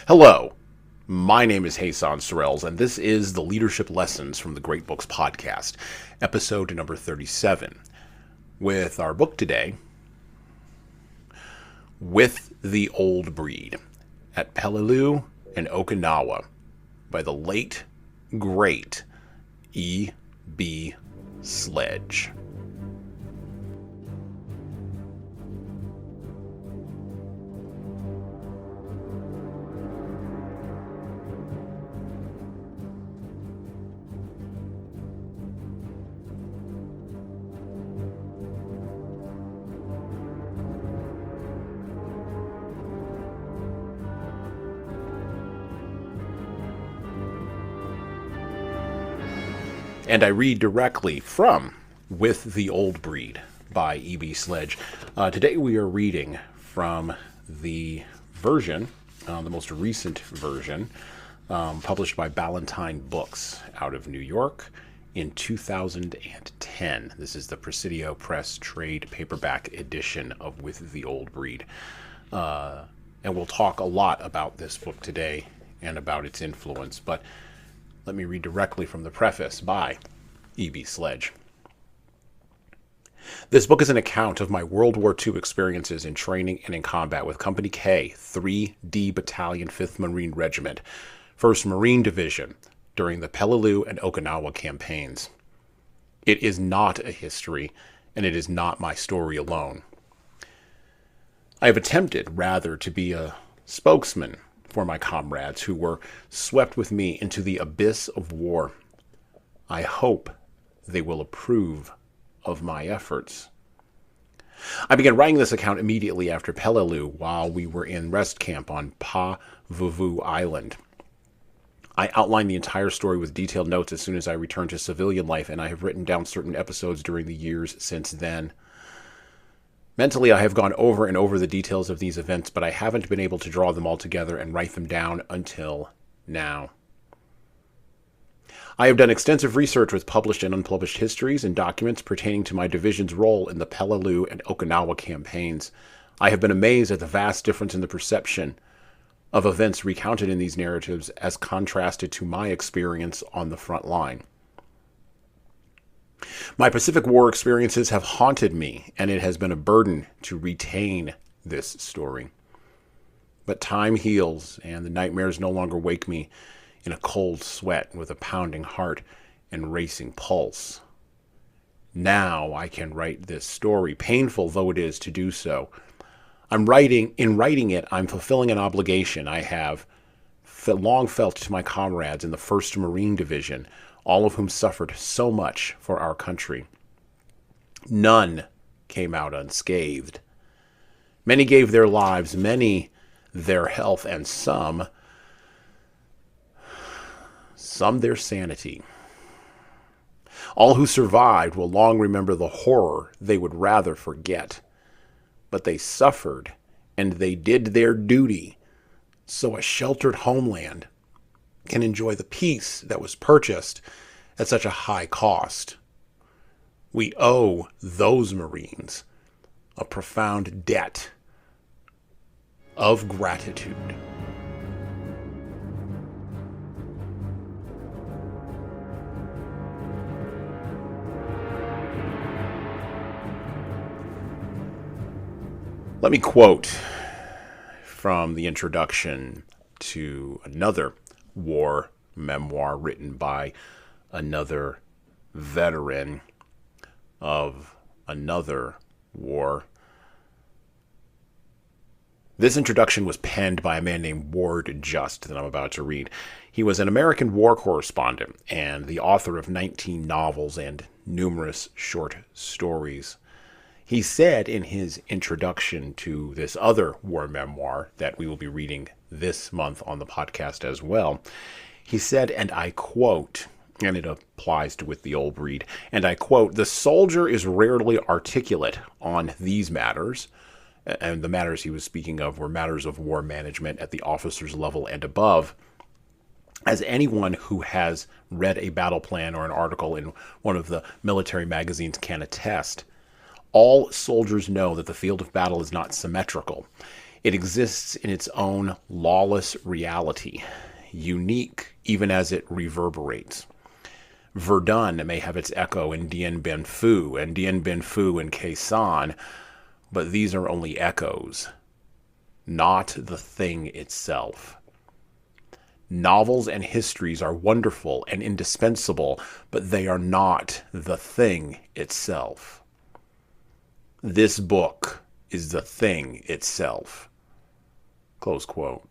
Hello, my name is Jesan Sorrells, and this is the Leadership Lessons from the Great Books podcast, episode number 37, with our book today, With the Old Breed, at Peleliu and Okinawa, by the late, great E.B. Sledge. And I read directly from With the Old Breed by E.B. Sledge. Today we are reading from the version, the most recent version, published by Ballantine Books out of New York in 2010. This is the Presidio Press trade paperback edition of With the Old Breed. And we'll talk a lot about this book today and about its influence, but let me read directly from the preface by E.B. Sledge. This book is an account of my World War II experiences in training and in combat with Company K, 3D Battalion, 5th Marine Regiment, 1st Marine Division, during the Peleliu and Okinawa campaigns. It is not a history, and it is not my story alone. I have attempted, rather, to be a spokesman for my comrades who were swept with me into the abyss of war. I hope they will approve of my efforts. I began writing this account immediately after Peleliu while we were in rest camp on Pa Vuvu Island. I outlined the entire story with detailed notes as soon as I returned to civilian life, and I have written down certain episodes during the years since then. Mentally, I have gone over and over the details of these events, but I haven't been able to draw them all together and write them down until now. I have done extensive research with published and unpublished histories and documents pertaining to my division's role in the Peleliu and Okinawa campaigns. I have been amazed at the vast difference in the perception of events recounted in these narratives as contrasted to my experience on the front line. My Pacific War experiences have haunted me, and it has been a burden to retain this story. But time heals, and the nightmares no longer wake me in a cold sweat with a pounding heart and racing pulse. Now I can write this story, painful though it is to do so. In writing it, I'm fulfilling an obligation I have long felt to my comrades in the 1st Marine Division, all of whom suffered so much for our country. None came out unscathed. Many gave their lives, many their health, and some their sanity. All who survived will long remember the horror they would rather forget. But they suffered, and they did their duty, so a sheltered homeland can enjoy the peace that was purchased at such a high cost. We owe those Marines a profound debt of gratitude. Let me quote from the introduction to another war memoir written by another veteran of another war. This introduction was penned by a man named Ward Just that I'm about to read. He was an American war correspondent and the author of 19 novels and numerous short stories. He said in his introduction to this other war memoir that we will be reading this month on the podcast as well, he said, and I quote, and it applies to With the Old Breed, and I quote, "The soldier is rarely articulate on these matters," and the matters he was speaking of were matters of war management at the officer's level and above, "as anyone who has read a battle plan or an article in one of the military magazines can attest. All soldiers know that the field of battle is not symmetrical. It exists in its own lawless reality, unique even as it reverberates. Verdun may have its echo in Dien Bien Phu and Dien Bien Phu in Jesan, but these are only echoes, not the thing itself. Novels and histories are wonderful and indispensable, but they are not the thing itself. This book is the thing itself. Close quote.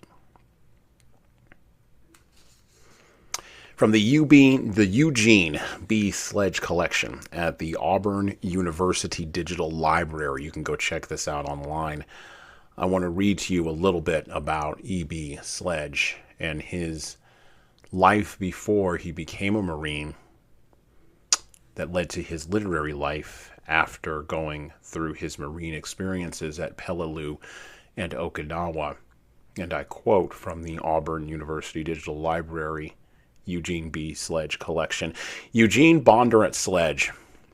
From the Eugene B. Sledge collection at the Auburn University Digital Library. You can go check this out online. I want to read to you a little bit about E.B. Sledge and his life before he became a Marine that led to his literary life after going through his Marine experiences at Peleliu and Okinawa. And I quote from the Auburn University Digital Library, Eugene B. Sledge collection. Eugene Bondurant Sledge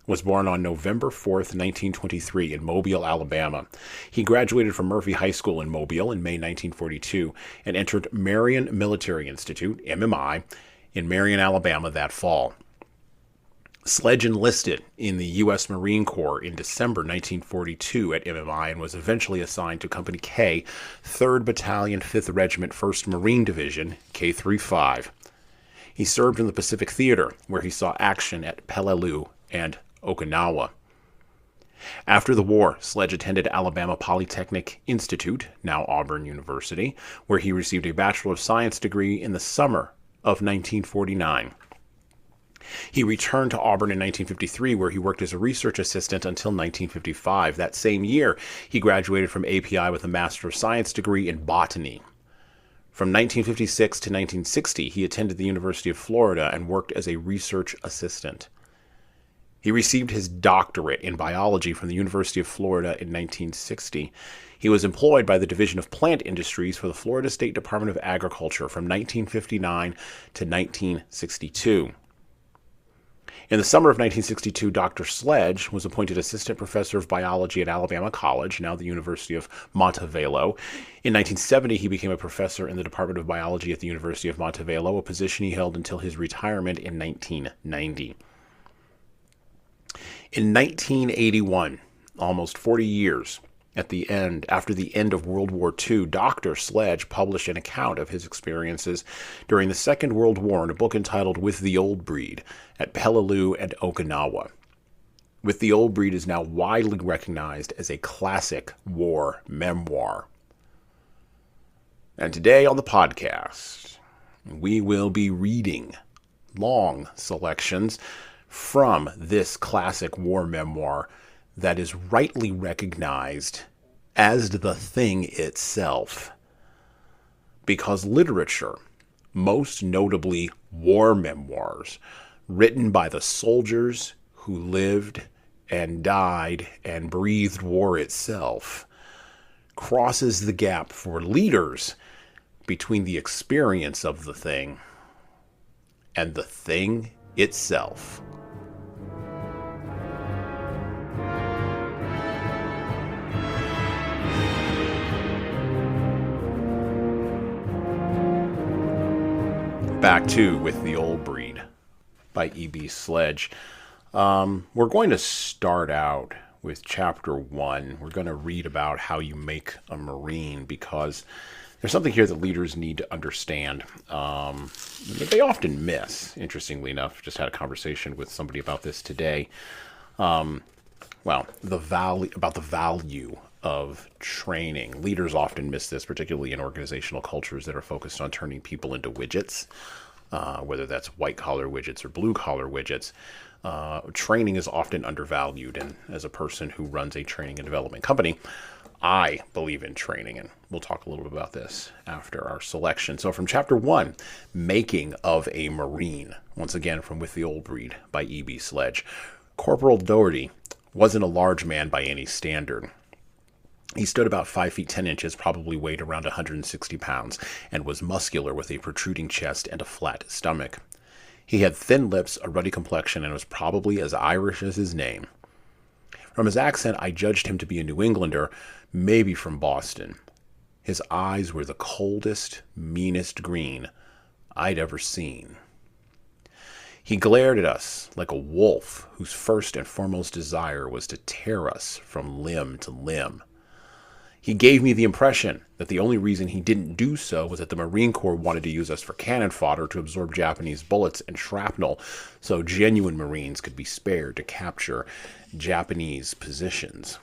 was born on November 4th, 1923 in Mobile, Alabama. He graduated from Murphy High School in Mobile in May 1942 and entered Marion Military Institute, MMI, in Marion, Alabama that fall. Sledge enlisted in the U.S. Marine Corps in December 1942 at MMI and was eventually assigned to Company K, 3rd Battalion, 5th Regiment, 1st Marine Division, K-35. He served in the Pacific Theater, where he saw action at Peleliu and Okinawa. After the war, Sledge attended Alabama Polytechnic Institute, now Auburn University, where he received a Bachelor of Science degree in the summer of 1949. He returned to Auburn in 1953, where he worked as a research assistant until 1955. That same year, he graduated from API with a Master of Science degree in botany. From 1956 to 1960, he attended the University of Florida and worked as a research assistant. He received his doctorate in biology from the University of Florida in 1960. He was employed by the Division of Plant Industries for the Florida State Department of Agriculture from 1959 to 1962. In the summer of 1962, Dr. Sledge was appointed assistant professor of biology at Alabama College, now the University of Montevallo. In 1970, he became a professor in the Department of Biology at the University of Montevallo, a position he held until his retirement in 1990. In 1981, almost 40 years after the end of World War II, Dr. Sledge published an account of his experiences during the Second World War in a book entitled With the Old Breed at Peleliu and Okinawa. With the Old Breed is now widely recognized as a classic war memoir. And today on the podcast, we will be reading long selections from this classic war memoir that is rightly recognized as the thing itself. Because literature, most notably war memoirs, written by the soldiers who lived and died and breathed war itself, crosses the gap for leaders between the experience of the thing and the thing itself. Back to With the Old Breed by E.B. Sledge. We're going to start out with chapter 1. We're going to read about how you make a Marine, because there's something here that leaders need to understand that they often miss. Interestingly enough, just had a conversation with somebody about this today. The value of training. Leaders often miss this, particularly in organizational cultures that are focused on turning people into widgets, whether that's white-collar widgets or blue-collar widgets. Training is often undervalued, and as a person who runs a training and development company, I believe in training, and we'll talk a little bit about this after our selection. So from chapter 1, Making of a Marine, once again from With the Old Breed by E.B. Sledge. Corporal Doherty wasn't a large man by any standard. He stood about 5 feet 10 inches, probably weighed around 160 pounds, and was muscular with a protruding chest and a flat stomach. He had thin lips, a ruddy complexion, and was probably as Irish as his name. From his accent, I judged him to be a New Englander, maybe from Boston. His eyes were the coldest, meanest green I'd ever seen. He glared at us like a wolf whose first and foremost desire was to tear us from limb to limb. He gave me the impression that the only reason he didn't do so was that the Marine Corps wanted to use us for cannon fodder to absorb Japanese bullets and shrapnel, so genuine Marines could be spared to capture Japanese positions.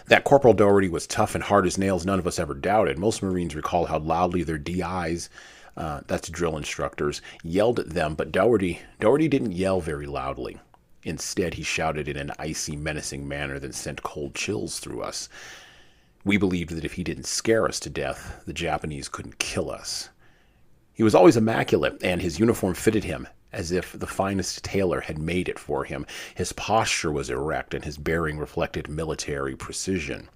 That Corporal Doherty was tough and hard as nails, none of us ever doubted. Most Marines recall how loudly their DIs, that's drill instructors, yelled at them, but Doherty didn't yell very loudly. Instead, he shouted in an icy, menacing manner that sent cold chills through us. We believed that if he didn't scare us to death, the Japanese couldn't kill us. He was always immaculate, and his uniform fitted him as if the finest tailor had made it for him. His posture was erect, and his bearing reflected military precision.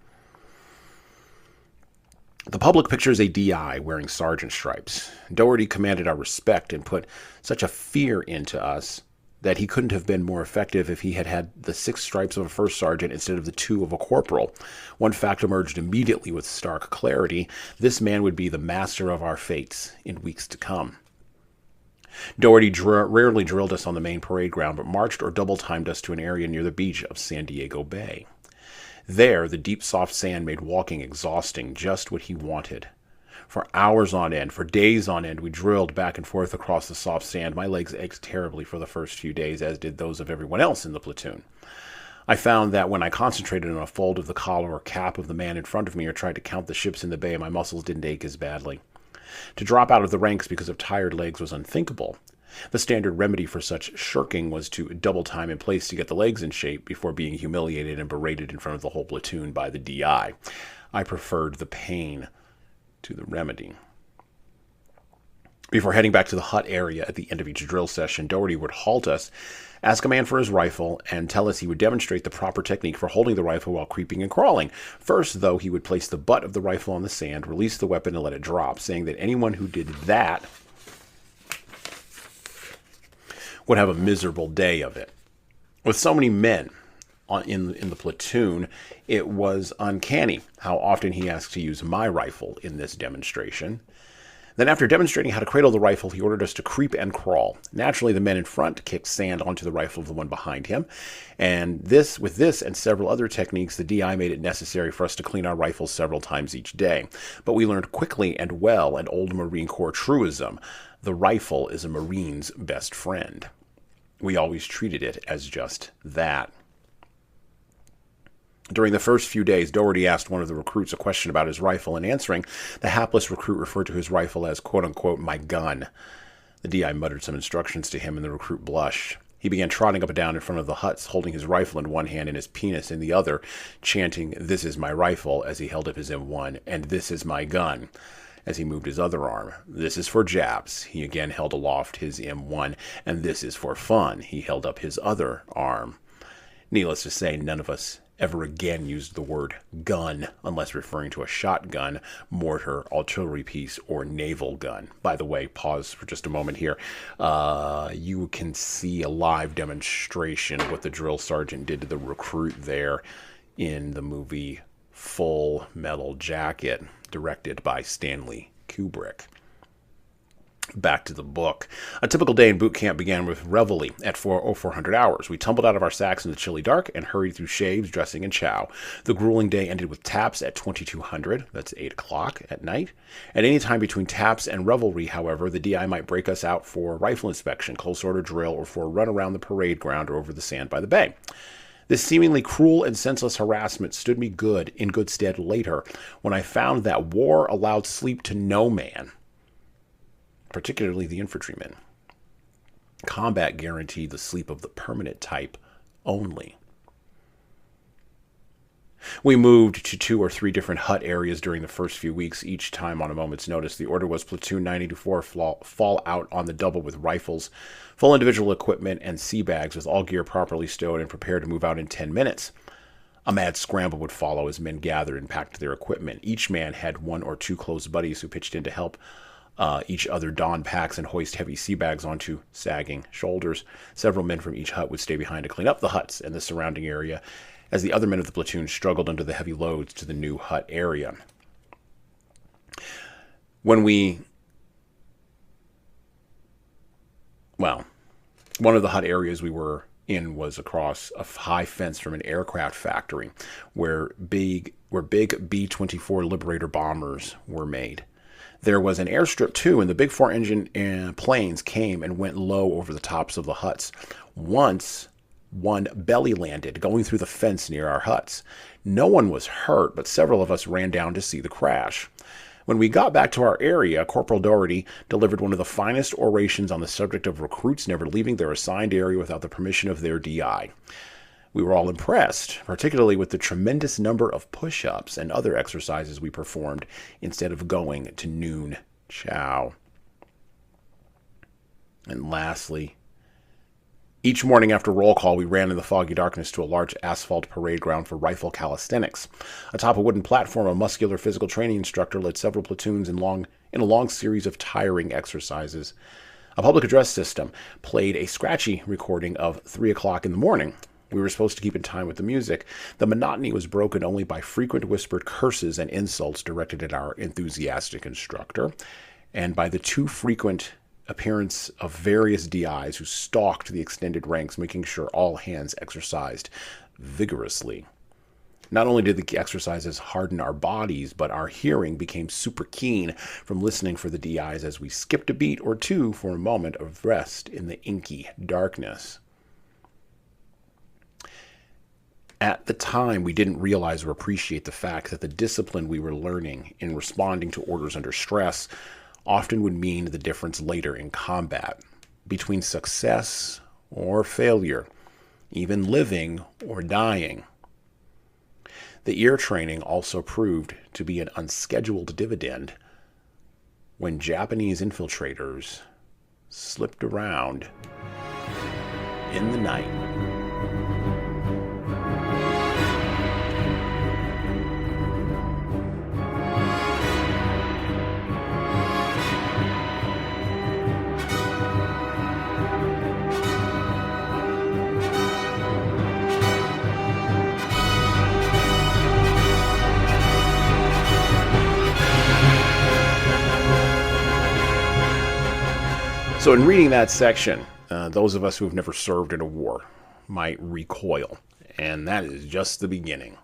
The public pictures a DI wearing sergeant stripes. Doherty commanded our respect and put such a fear into us that he couldn't have been more effective if he had had the 6 stripes of a first sergeant instead of the 2 of a corporal. One fact emerged immediately with stark clarity. This man would be the master of our fates in weeks to come. Doherty rarely drilled us on the main parade ground, but marched or double-timed us to an area near the beach of San Diego Bay. There, the deep, soft sand made walking exhausting, just what he wanted. For hours on end, for days on end, we drilled back and forth across the soft sand. My legs ached terribly for the first few days, as did those of everyone else in the platoon. I found that when I concentrated on a fold of the collar or cap of the man in front of me or tried to count the ships in the bay, my muscles didn't ache as badly. To drop out of the ranks because of tired legs was unthinkable. The standard remedy for such shirking was to double time in place to get the legs in shape before being humiliated and berated in front of the whole platoon by the DI. I preferred the pain to the remedy. Before heading back to the hut area at the end of each drill session, Doherty would halt us, ask a man for his rifle, and tell us he would demonstrate the proper technique for holding the rifle while creeping and crawling. First, though, he would place the butt of the rifle on the sand, release the weapon, and let it drop, saying that anyone who did that would have a miserable day of it. With so many men in the platoon, it was uncanny how often he asked to use my rifle in this demonstration. Then after demonstrating how to cradle the rifle, he ordered us to creep and crawl. Naturally, the men in front kicked sand onto the rifle of the one behind him, and with this and several other techniques, the DI made it necessary for us to clean our rifles several times each day. But we learned quickly and well an old Marine Corps truism: the rifle is a Marine's best friend. We always treated it as just that. During the first few days, Doherty asked one of the recruits a question about his rifle. In answering, the hapless recruit referred to his rifle as, quote-unquote, my gun. The DI muttered some instructions to him, and the recruit blushed. He began trotting up and down in front of the huts, holding his rifle in one hand and his penis in the other, chanting, "This is my rifle," as he held up his M1, and "This is my gun," as he moved his other arm. "This is for Japs." He again held aloft his M1, and "This is for fun." He held up his other arm. Needless to say, none of us ever again used the word gun unless referring to a shotgun, mortar, artillery piece, or naval gun. By the way, pause for just a moment here. You can see a live demonstration of what the drill sergeant did to the recruit there in the movie Full Metal Jacket, directed by Stanley Kubrick. Back to the book. A typical day in boot camp began with reveille at 400 hours. We tumbled out of our sacks in the chilly dark and hurried through shaves, dressing, and chow. The grueling day ended with taps at 2200, that's 8 o'clock at night. At any time between taps and revelry, however, the DI might break us out for rifle inspection, close order drill, or for a run around the parade ground or over the sand by the bay. This seemingly cruel and senseless harassment stood me in good stead later, when I found that war allowed sleep to no man, particularly the infantrymen. Combat guaranteed the sleep of the permanent type only. We moved to 2 or 3 different hut areas during the first few weeks, each time on a moment's notice. The order was platoon 94 fall out on the double with rifles, full individual equipment, and sea bags with all gear properly stowed and prepared to move out in 10 minutes. A mad scramble would follow as men gathered and packed their equipment. Each man had 1 or 2 close buddies who pitched in to help each other don packs and hoist heavy sea bags onto sagging shoulders. Several men from each hut would stay behind to clean up the huts and the surrounding area as the other men of the platoon struggled under the heavy loads to the new hut area. When we, well, one of the hut areas we were in was across a high fence from an aircraft factory where big B-24 Liberator bombers were made. There was an airstrip too, and the big four-engine planes came and went low over the tops of the huts. Once, one belly landed, going through the fence near our huts. No one was hurt, but several of us ran down to see the crash. When we got back to our area, Corporal Doherty delivered one of the finest orations on the subject of recruits never leaving their assigned area without the permission of their DI. We were all impressed, particularly with the tremendous number of push-ups and other exercises we performed instead of going to noon chow. And lastly, each morning after roll call, we ran in the foggy darkness to a large asphalt parade ground for rifle calisthenics. Atop a wooden platform, a muscular physical training instructor led several platoons in a long series of tiring exercises. A public address system played a scratchy recording of 3 o'clock in the morning. We were supposed to keep in time with the music. The monotony was broken only by frequent whispered curses and insults directed at our enthusiastic instructor, and by the too frequent appearance of various DIs who stalked the extended ranks, making sure all hands exercised vigorously. Not only did the exercises harden our bodies, but our hearing became super keen from listening for the DIs as we skipped a beat or two for a moment of rest in the inky darkness. At the time, we didn't realize or appreciate the fact that the discipline we were learning in responding to orders under stress often would mean the difference later in combat, between success or failure, even living or dying. The ear training also proved to be an unscheduled dividend when Japanese infiltrators slipped around in the night. So in reading that section, those of us who have never served in a war might recoil, and that is just the beginning.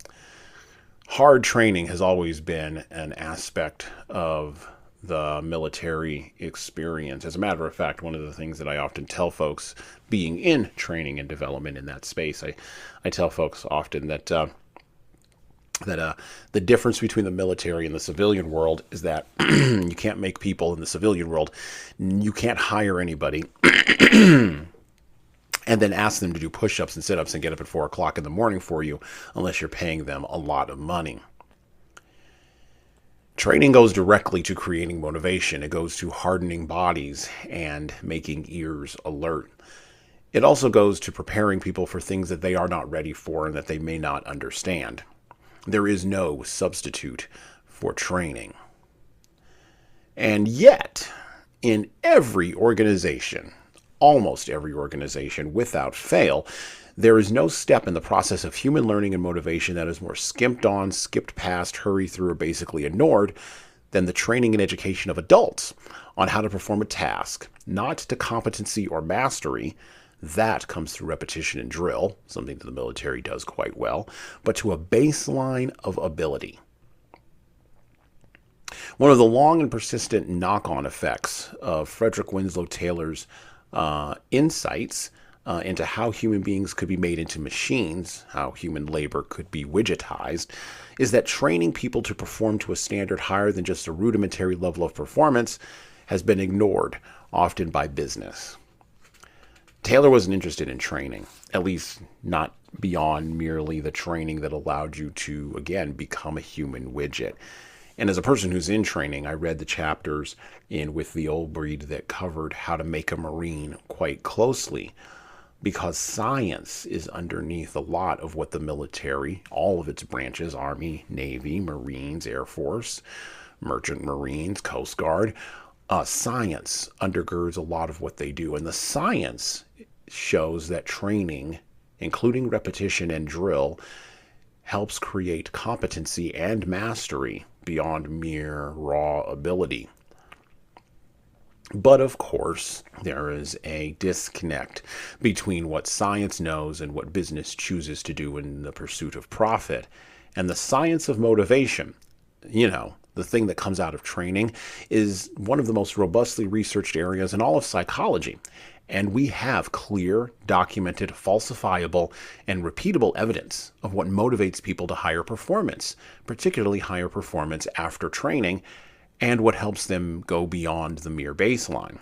Hard training has always been an aspect of the military experience. As a matter of fact, one of the things that I often tell folks being in training and development in that space, I tell folks often that the difference between the military and the civilian world is that you can't make people in the civilian world. You can't hire anybody and then ask them to do push-ups and sit-ups and get up at 4 o'clock in the morning for you unless you're paying them a lot of money. Training goes directly to creating motivation. It goes to hardening bodies and making ears alert. It also goes to preparing people for things that they are not ready for and that they may not understand. There is no substitute for training. And yet, in every organization, almost every organization, without fail, there is no step in the process of human learning and motivation that is more skimped on, skipped past, hurried through, or basically ignored than the training and education of adults on how to perform a task, not to competency or mastery. That comes through repetition and drill, something that the military does quite well, but to a baseline of ability. One of the long and persistent knock-on effects of Frederick Winslow Taylor's insights into how human beings could be made into machines, how human labor could be widgetized, is that training people to perform to a standard higher than just a rudimentary level of performance has been ignored, often by business. Taylor wasn't interested in training, at least not beyond merely the training that allowed you to, again, become a human widget. And as a person who's in training, I read the chapters in With the Old Breed that covered how to make a Marine quite closely, because science is underneath a lot of what the military, all of its branches, Army, Navy, Marines, Air Force, Merchant Marines, Coast Guard, science undergirds a lot of what they do. And the science shows that training, including repetition and drill, helps create competency and mastery beyond mere raw ability. But of course, there is a disconnect between what science knows and what business chooses to do in the pursuit of profit. And the science of motivation, the thing that comes out of training, is one of the most robustly researched areas in all of psychology. And we have clear, documented, falsifiable, and repeatable evidence of what motivates people to higher performance, particularly higher performance after training, and what helps them go beyond the mere baseline.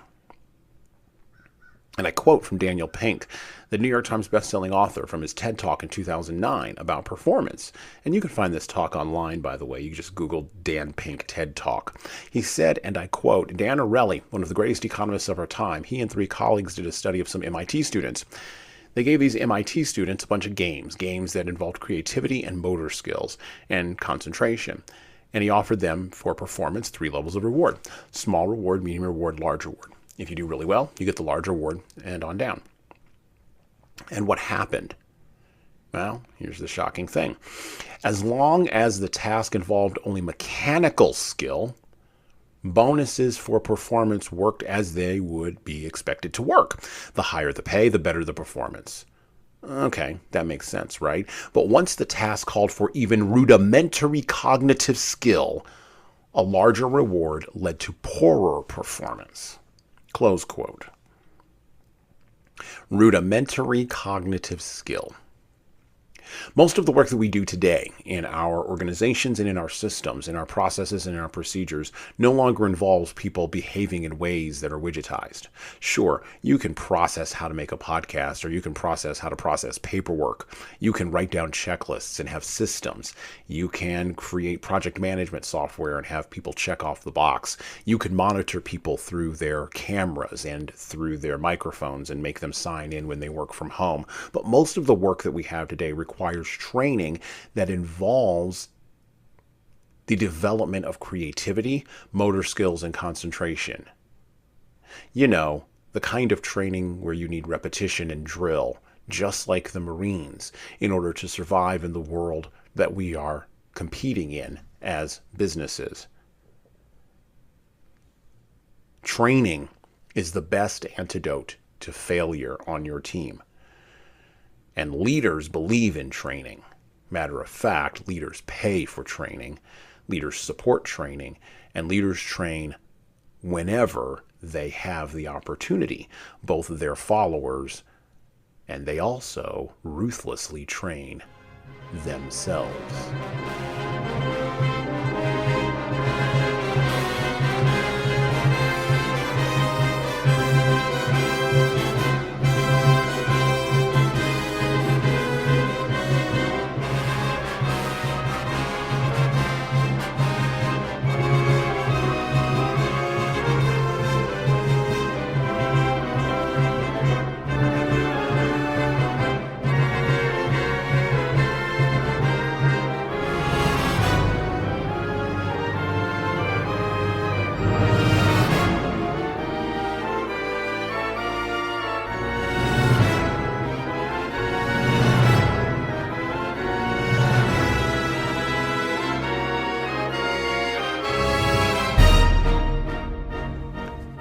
And I quote from Daniel Pink, the New York Times bestselling author, from his TED Talk in 2009 about performance. And you can find this talk online, by the way. You just Google Dan Pink TED Talk. He said, and I quote, Dan Ariely, one of the greatest economists of our time, he and 3 colleagues did a study of some MIT students. They gave these MIT students a bunch of games that involved creativity and motor skills and concentration. And he offered them, for performance, 3 levels of reward: small reward, medium reward, large reward. If you do really well, you get the large reward and on down. And what happened? Well, here's the shocking thing. As long as the task involved only mechanical skill, bonuses for performance worked as they would be expected to work. The higher the pay, the better the performance. Okay, that makes sense, right? But once the task called for even rudimentary cognitive skill, a larger reward led to poorer performance. Close quote. Rudimentary cognitive skill. Most of the work that we do today in our organizations and in our systems, in our processes and in our procedures, no longer involves people behaving in ways that are widgetized. Sure, you can process how to make a podcast, or you can process how to process paperwork. You can write down checklists and have systems. You can create project management software and have people check off the box. You can monitor people through their cameras and through their microphones and make them sign in when they work from home. But most of the work that we have today requires training that involves the development of creativity, motor skills, and concentration. The kind of training where you need repetition and drill, just like the Marines, in order to survive in the world that we are competing in as businesses. Training is the best antidote to failure on your team. And leaders believe in training. Matter of fact, leaders pay for training, leaders support training, and leaders train whenever they have the opportunity, both their followers, and they also ruthlessly train themselves.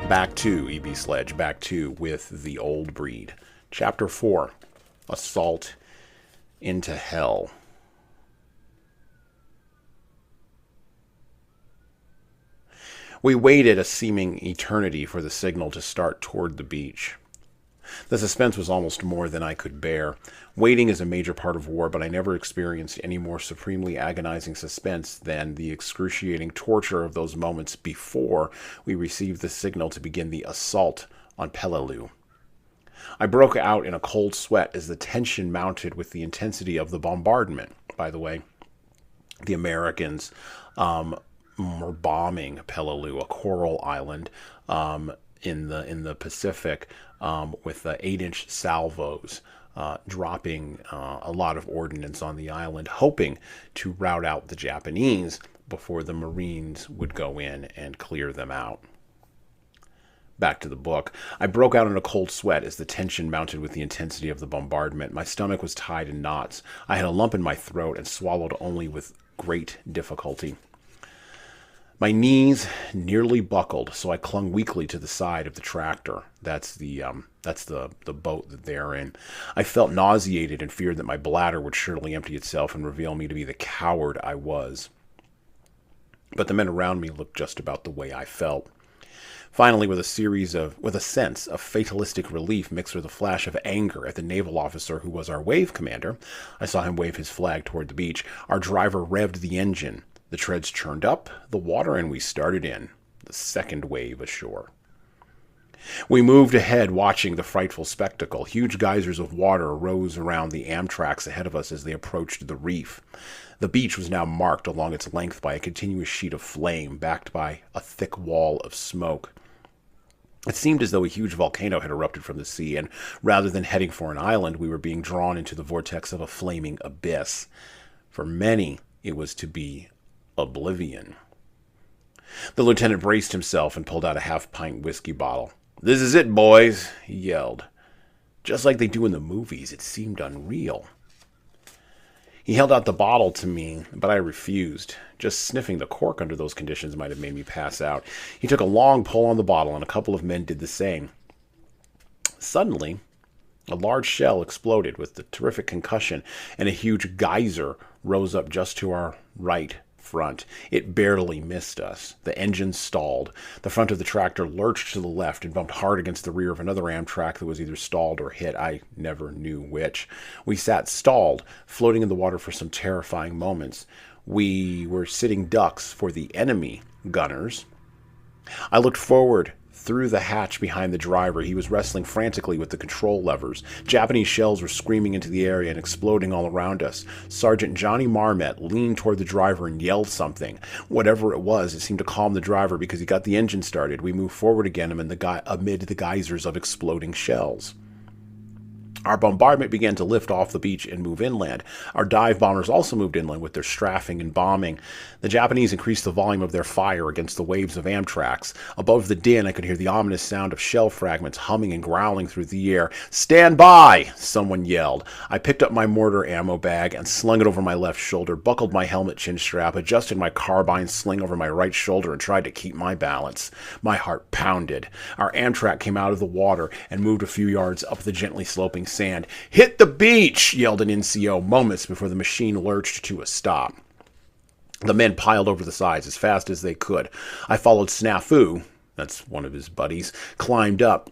Back to E.B. Sledge, back to With the Old Breed. Chapter 4, Assault into Hell. We waited a seeming eternity for the signal to start toward the beach. The suspense was almost more than I could bear. Waiting is a major part of war, but I never experienced any more supremely agonizing suspense than the excruciating torture of those moments before we received the signal to begin the assault on Peleliu. I broke out in a cold sweat as the tension mounted with the intensity of the bombardment. By the way, the Americans were bombing Peleliu, a coral island in the Pacific, with 8-inch salvos, dropping a lot of ordnance on the island, hoping to rout out the Japanese before the Marines would go in and clear them out. Back to the book. I broke out in a cold sweat as the tension mounted with the intensity of the bombardment. My stomach was tied in knots. I had a lump in my throat and swallowed only with great difficulty. My knees nearly buckled, so I clung weakly to the side of the tractor. That's the boat that they're in. I felt nauseated and feared that my bladder would surely empty itself and reveal me to be the coward I was. But the men around me looked just about the way I felt. Finally, with a sense of fatalistic relief mixed with a flash of anger at the naval officer who was our wave commander, I saw him wave his flag toward the beach. Our driver revved the engine. The treads churned up the water, and we started in, the second wave ashore. We moved ahead, watching the frightful spectacle. Huge geysers of water rose around the Amtraks ahead of us as they approached the reef. The beach was now marked along its length by a continuous sheet of flame, backed by a thick wall of smoke. It seemed as though a huge volcano had erupted from the sea, and rather than heading for an island, we were being drawn into the vortex of a flaming abyss. For many, it was to be oblivion. The lieutenant braced himself and pulled out a half-pint whiskey bottle. "This is it, boys," he yelled. Just like they do in the movies, it seemed unreal. He held out the bottle to me, but I refused. Just sniffing the cork under those conditions might have made me pass out. He took a long pull on the bottle, and a couple of men did the same. Suddenly, a large shell exploded with a terrific concussion, and a huge geyser rose up just to our right front. It barely missed us. The engine stalled. The front of the tractor lurched to the left and bumped hard against the rear of another Amtrak that was either stalled or hit. I never knew which. We sat stalled, floating in the water for some terrifying moments. We were sitting ducks for the enemy gunners. I looked forward through the hatch behind the driver. He was wrestling frantically with the control levers. Japanese shells were screaming into the area and exploding all around us. Sergeant Johnny Marmot leaned toward the driver and yelled something. Whatever it was, it seemed to calm the driver because he got the engine started. We moved forward again amid the geysers of exploding shells. Our bombardment began to lift off the beach and move inland. Our dive bombers also moved inland with their strafing and bombing. The Japanese increased the volume of their fire against the waves of Amtraks. Above the din, I could hear the ominous sound of shell fragments humming and growling through the air. "Stand by!" someone yelled. I picked up my mortar ammo bag and slung it over my left shoulder, buckled my helmet chin strap, adjusted my carbine sling over my right shoulder, and tried to keep my balance. My heart pounded. Our Amtrak came out of the water and moved a few yards up the gently sloping sand. "Hit the beach!" yelled an NCO moments before the machine lurched to a stop. The men piled over the sides as fast as they could. I followed Snafu, that's one of his buddies, climbed up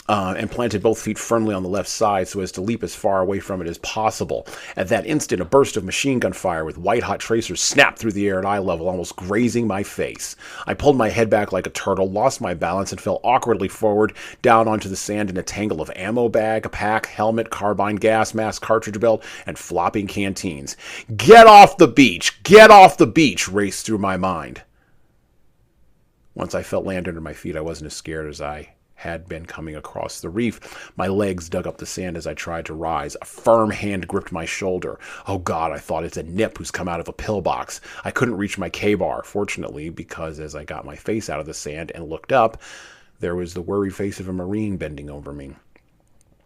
and planted both feet firmly on the left side so as to leap as far away from it as possible. At that instant, a burst of machine gun fire with white-hot tracers snapped through the air at eye level, almost grazing my face. I pulled my head back like a turtle, lost my balance, and fell awkwardly forward down onto the sand in a tangle of ammo bag, pack, helmet, carbine, gas mask, cartridge belt, and flopping canteens. "Get off the beach! Get off the beach!" raced through my mind. Once I felt land under my feet, I wasn't as scared as I had been coming across the reef. My legs dug up the sand as I tried to rise. A firm hand gripped my shoulder. Oh God, I thought, it's a nip who's come out of a pillbox. I couldn't reach my K-bar, fortunately, because as I got my face out of the sand and looked up, there was the worried face of a Marine bending over me.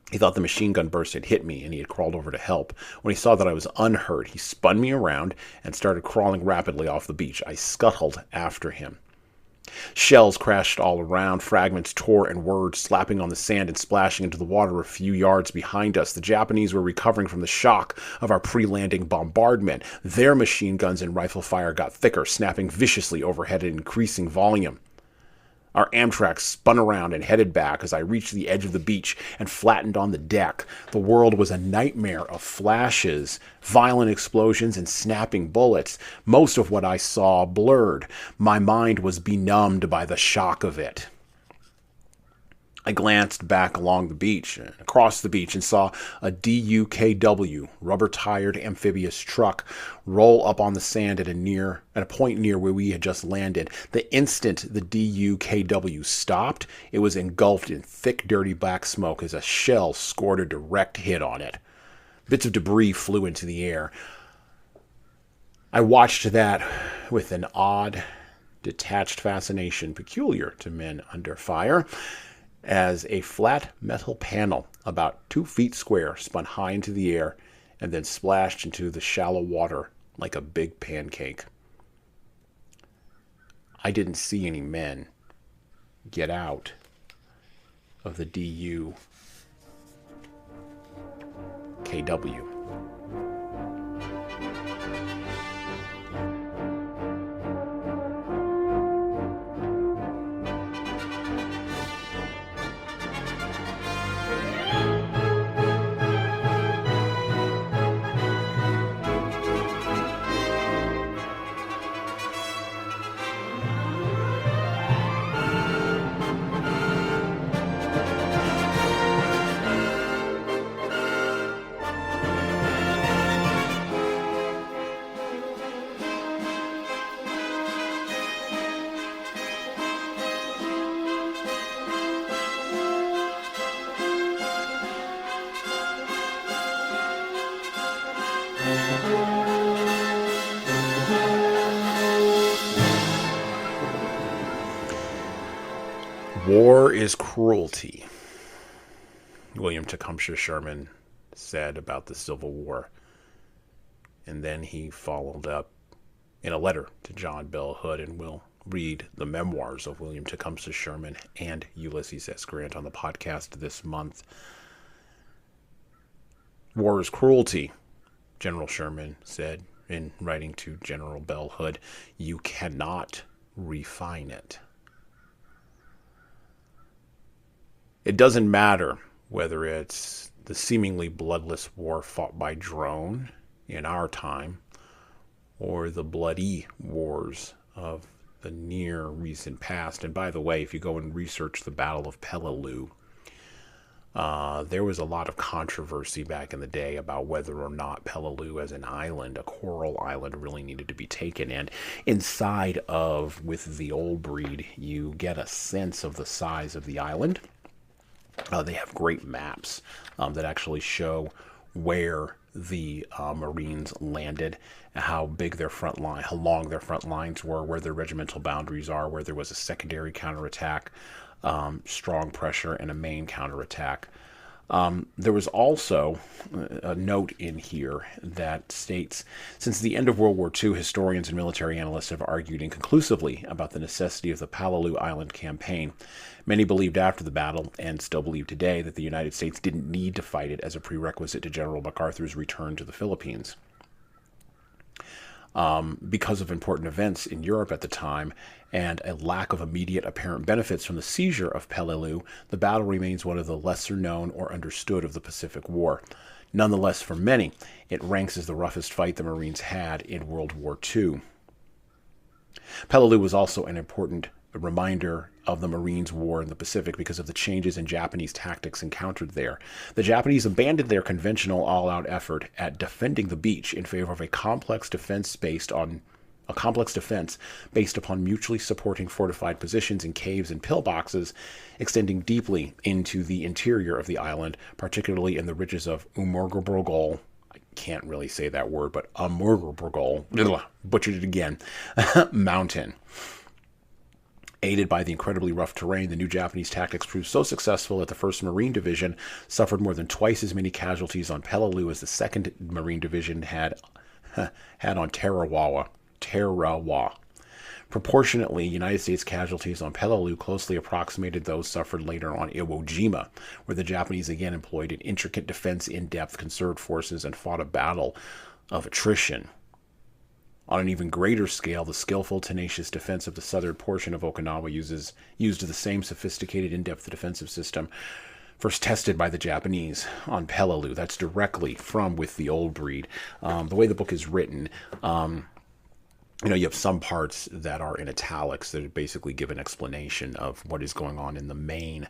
He thought the machine gun burst had hit me, and he had crawled over to help. When he saw that I was unhurt, he spun me around and started crawling rapidly off the beach. I scuttled after him. Shells crashed all around, fragments tore and whirred, slapping on the sand and splashing into the water a few yards behind us. The Japanese were recovering from the shock of our pre-landing bombardment. Their machine guns and rifle fire got thicker, snapping viciously overhead at increasing volume. Our Amtrak spun around and headed back as I reached the edge of the beach and flattened on the deck. The world was a nightmare of flashes, violent explosions, and snapping bullets. Most of what I saw blurred. My mind was benumbed by the shock of it. I glanced back along the beach and across the beach and saw a DUKW, rubber-tired amphibious truck, roll up on the sand at a point near where we had just landed. The instant the DUKW stopped, it was engulfed in thick, dirty black smoke as a shell scored a direct hit on it. Bits of debris flew into the air. I watched that with an odd, detached fascination peculiar to men under fire, as a flat metal panel about 2 feet square spun high into the air and then splashed into the shallow water like a big pancake. I didn't see any men get out of the DUKW. War is cruelty, William Tecumseh Sherman said about the Civil War. And then he followed up in a letter to John Bell Hood, and we'll read the memoirs of William Tecumseh Sherman and Ulysses S. Grant on the podcast this month. War is cruelty, General Sherman said in writing to General Bell Hood. You cannot refine it. It doesn't matter whether it's the seemingly bloodless war fought by drone in our time or the bloody wars of the near recent past. And by the way, if you go and research the Battle of Peleliu, there was a lot of controversy back in the day about whether or not Peleliu as an island, a coral island, really needed to be taken. And inside of, with the old breed, you get a sense of the size of the island. They have great maps that actually show where the Marines landed, how big their front line, how long their front lines were, where their regimental boundaries are, where there was a secondary counterattack, strong pressure, and a main counterattack. There was also a note in here that states, since the end of World War II, historians and military analysts have argued inconclusively about the necessity of the Peleliu Island campaign. Many believed after the battle, and still believe today, that the United States didn't need to fight it as a prerequisite to General MacArthur's return to the Philippines. Because of important events in Europe at the time and a lack of immediate apparent benefits from the seizure of Peleliu, the battle remains one of the lesser known or understood of the Pacific War. Nonetheless, for many, it ranks as the roughest fight the Marines had in World War II. Peleliu was also an important reminder of the Marines' war in the Pacific because of the changes in Japanese tactics encountered there. The Japanese abandoned their conventional all-out effort at defending the beach in favor of a complex defense based upon mutually supporting fortified positions in caves and pillboxes extending deeply into the interior of the island, particularly in the ridges of Umurgorgol. I can't really say that word, but Umurgorgol, butchered it again, mountain. Aided by the incredibly rough terrain, the new Japanese tactics proved so successful that the 1st Marine Division suffered more than twice as many casualties on Peleliu as the 2nd Marine Division had on Tarawa. Proportionately, United States casualties on Peleliu closely approximated those suffered later on Iwo Jima, where the Japanese again employed an intricate defense, in-depth conserved forces, and fought a battle of attrition. On an even greater scale, the skillful, tenacious defense of the southern portion of Okinawa used the same sophisticated, in-depth defensive system first tested by the Japanese on Peleliu. That's directly from With the Old Breed. The way the book is written, you have some parts that are in italics that basically give an explanation of what is going on in the main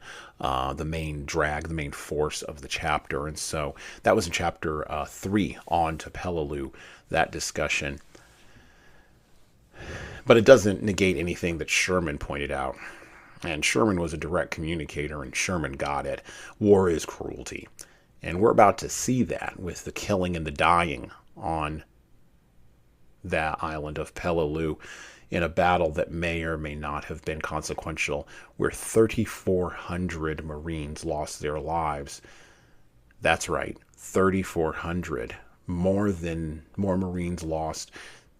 drag, the main force of the chapter. And so that was in chapter 3, on to Peleliu, that discussion. But it doesn't negate anything that Sherman pointed out. And Sherman was a direct communicator, and Sherman got it. War is cruelty. And we're about to see that with the killing and the dying on that island of Peleliu in a battle that may or may not have been consequential, where 3,400 Marines lost their lives. That's right, 3,400. More Marines lost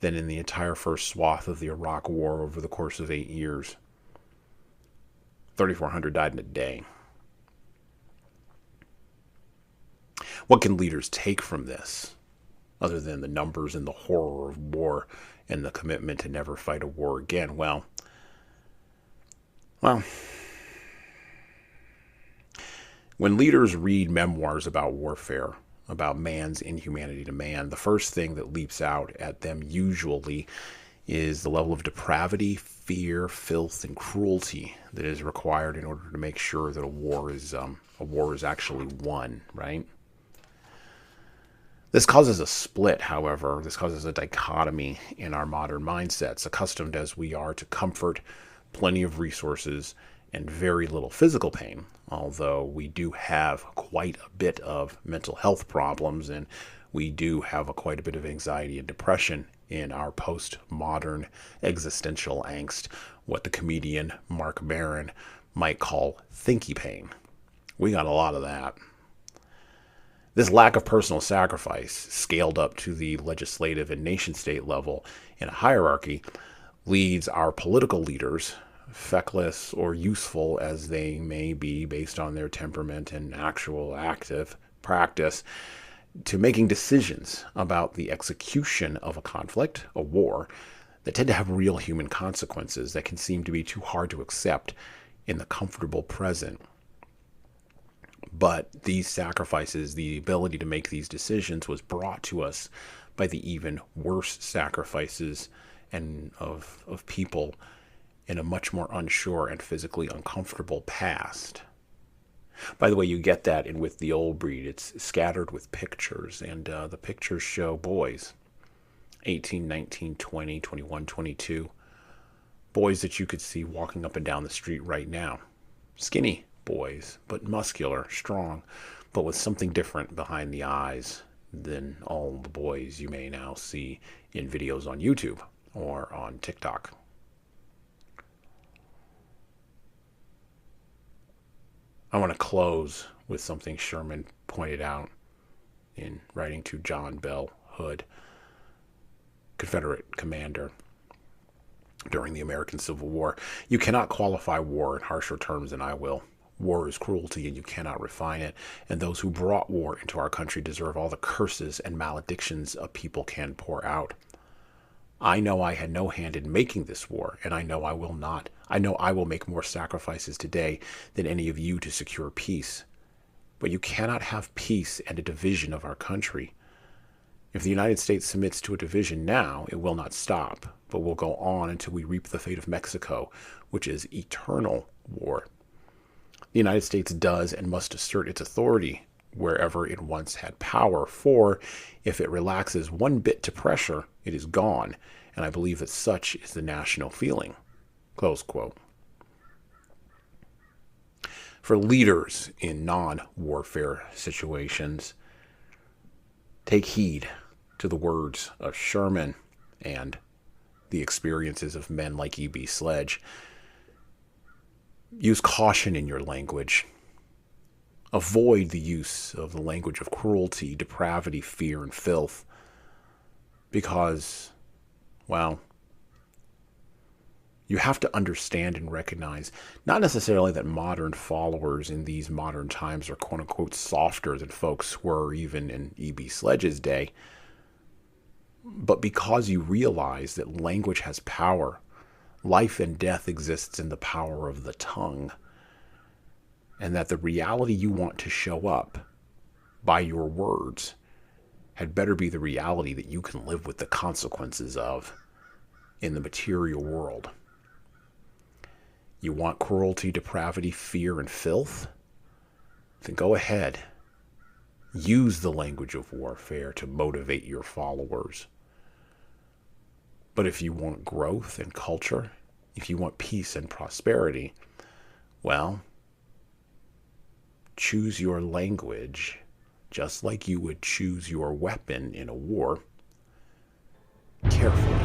than in the entire first swath of the Iraq War over the course of 8 years. 3,400 died in a day. What can leaders take from this, other than the numbers and the horror of war and the commitment to never fight a war again? Well, when leaders read memoirs about warfare, about man's inhumanity to man, the first thing that leaps out at them usually is the level of depravity, fear, filth, and cruelty that is required in order to make sure that a war is actually won, right? This causes a split, however. This causes a dichotomy in our modern mindsets, accustomed as we are to comfort, plenty of resources, and very little physical pain, although we do have quite a bit of mental health problems, and we do have quite a bit of anxiety and depression in our postmodern existential angst, what the comedian Mark Maron might call thinky pain. We got a lot of that. This lack of personal sacrifice, scaled up to the legislative and nation-state level in a hierarchy, leads our political leaders, feckless or useful as they may be based on their temperament and actual active practice, to making decisions about the execution of a conflict, a war, that tend to have real human consequences that can seem to be too hard to accept in the comfortable present. But these sacrifices, the ability to make these decisions, was brought to us by the even worse sacrifices and of people in a much more unsure and physically uncomfortable past. By the way, you get that in With the Old Breed. It's scattered with pictures, and the pictures show boys, 18, 19, 20, 21, 22, boys that you could see walking up and down the street right now. Skinny boys, but muscular, strong, but with something different behind the eyes than all the boys you may now see in videos on YouTube or on TikTok. I want to close with something Sherman pointed out in writing to John Bell Hood, Confederate commander during the American Civil War. You cannot qualify war in harsher terms than I will. War is cruelty, and you cannot refine it. And those who brought war into our country deserve all the curses and maledictions a people can pour out. I know I had no hand in making this war, and I know I will not. I know I will make more sacrifices today than any of you to secure peace. But you cannot have peace and a division of our country. If the United States submits to a division now, it will not stop, but will go on until we reap the fate of Mexico, which is eternal war. The United States does and must assert its authority wherever it once had power, for if it relaxes one bit to pressure, it is gone, and I believe that such is the national feeling." Close quote. For leaders in non-warfare situations, take heed to the words of Sherman and the experiences of men like E.B. Sledge. Use caution in your language. Avoid the use of the language of cruelty, depravity, fear, and filth. Because, well, you have to understand and recognize, not necessarily that modern followers in these modern times are quote-unquote softer than folks were even in E.B. Sledge's day, but because you realize that language has power. Life and death exists in the power of the tongue. And that the reality you want to show up by your words had better be the reality that you can live with the consequences of in the material world. You want cruelty, depravity, fear, and filth? Then go ahead. Use the language of warfare to motivate your followers. But if you want growth and culture, if you want peace and prosperity, well, choose your language just like you would choose your weapon in a war, carefully.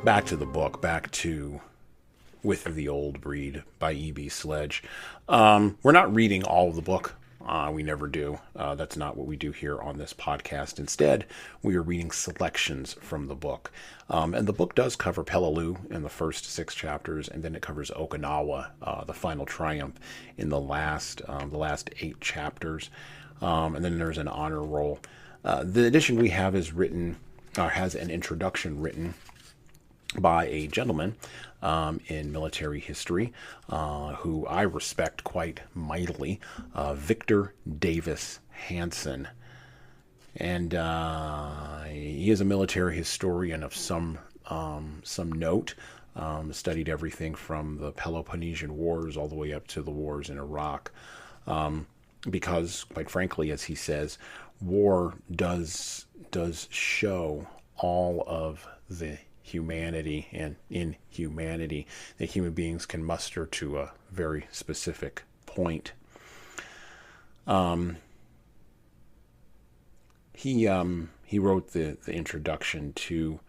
back to the book, back to With the Old Breed by E.B. Sledge. We're not reading all of the book. We never do. That's not what we do here on this podcast. Instead, we are reading selections from the book. And the book does cover Peleliu in the first 6 chapters, and then it covers Okinawa, the final triumph, in the last 8 chapters. And then there's an honor roll. The edition we have is written, or has an introduction written by a gentleman in military history who I respect quite mightily, Victor Davis Hanson. And he is a military historian of some note. Studied everything from the Peloponnesian Wars all the way up to the wars in Iraq. Because, quite frankly, as he says, war does show all of the humanity and inhumanity that human beings can muster to a very specific point. He wrote the introduction to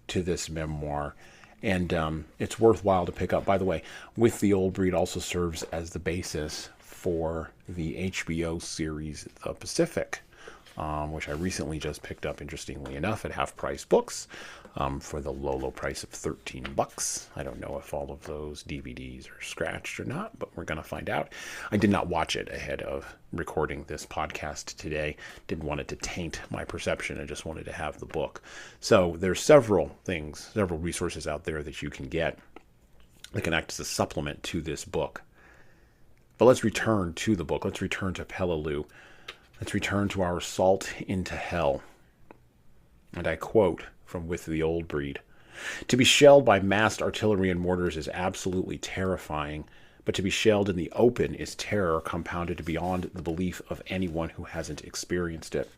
this memoir, and it's worthwhile to pick up. By the way, With the Old Breed also serves as the basis for the HBO series The Pacific, which I recently just picked up, interestingly enough, at Half Price Books for the low price of $13. I don't know if all of those DVDs are scratched or not, but we're going to find out. I did not watch it ahead of recording this podcast today. Didn't want it to taint my perception. I just wanted to have the book. So there's several resources out there that you can get that can act as a supplement to this book. But let's return to the book. Let's return to Peleliu. Let's return to our assault into hell. And I quote from With the Old Breed. To be shelled by massed artillery and mortars is absolutely terrifying, but to be shelled in the open is terror compounded beyond the belief of anyone who hasn't experienced it.